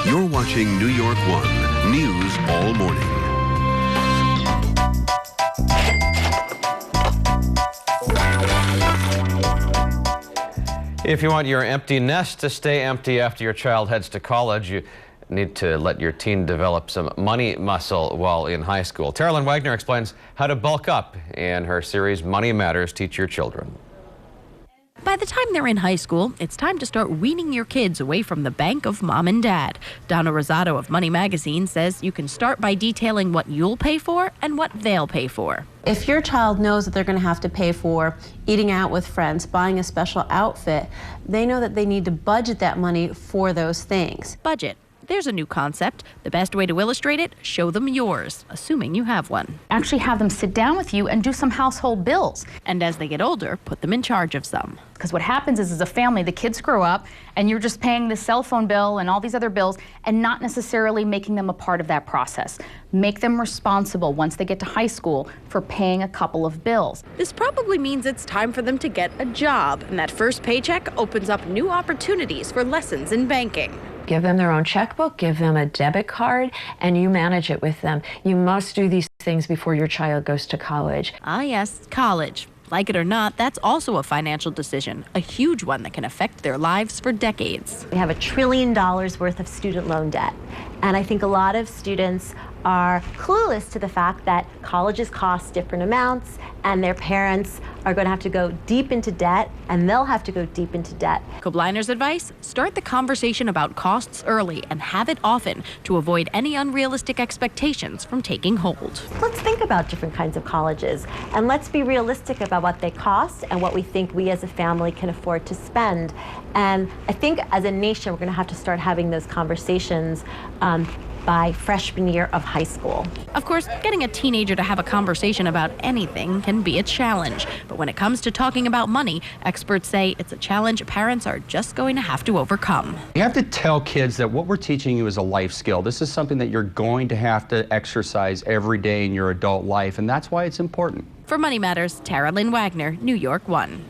You're watching New York 1 News all morning. If you want your empty nest to stay empty after your child heads to college, you need to let your teen develop some money muscle while in high school. Tara Wagner explains how to bulk up in her series Money Matters, Teach Your Children. By the time they're in high school, it's time to start weaning your kids away from the bank of mom and dad. Donna Rosado of Money Magazine says you can start by detailing what you'll pay for and what they'll pay for. If your child knows that they're going to have to pay for eating out with friends, buying a special outfit, they know that they need to budget that money for those things. Budget. There's a new concept. The best way to illustrate it, show them yours, assuming you have one. Actually have them sit down with you and do some household bills. And as they get older, put them in charge of some. Because what happens is, as a family, the kids grow up and you're just paying the cell phone bill and all these other bills and not necessarily making them a part of that process. Make them responsible once they get to high school for paying a couple of bills. This probably means it's time for them to get a job, and that first paycheck opens up new opportunities for lessons in banking. Give them their own checkbook, give them a debit card, and you manage it with them. You must do these things before your child goes to college. Ah, yes, college. Like it or not, that's also a financial decision, a huge one that can affect their lives for decades. We have $1 trillion worth of student loan debt, and I think a lot of students are clueless to the fact that colleges cost different amounts and their parents are going to have to go deep into debt, and they'll have to go deep into debt. Kobleiner's advice? Start the conversation about costs early and have it often to avoid any unrealistic expectations from taking hold. Let's think about different kinds of colleges, and let's be realistic about what they cost and what we think we as a family can afford to spend. And I think as a nation, we're going to have to start having those conversations by freshman year of high school. Of course, getting a teenager to have a conversation about anything can be a challenge. But when it comes to talking about money, experts say it's a challenge parents are just going to have to overcome. You have to tell kids that what we're teaching you is a life skill. This is something that you're going to have to exercise every day in your adult life, and that's why it's important. For Money Matters, Tara Wagner, New York 1.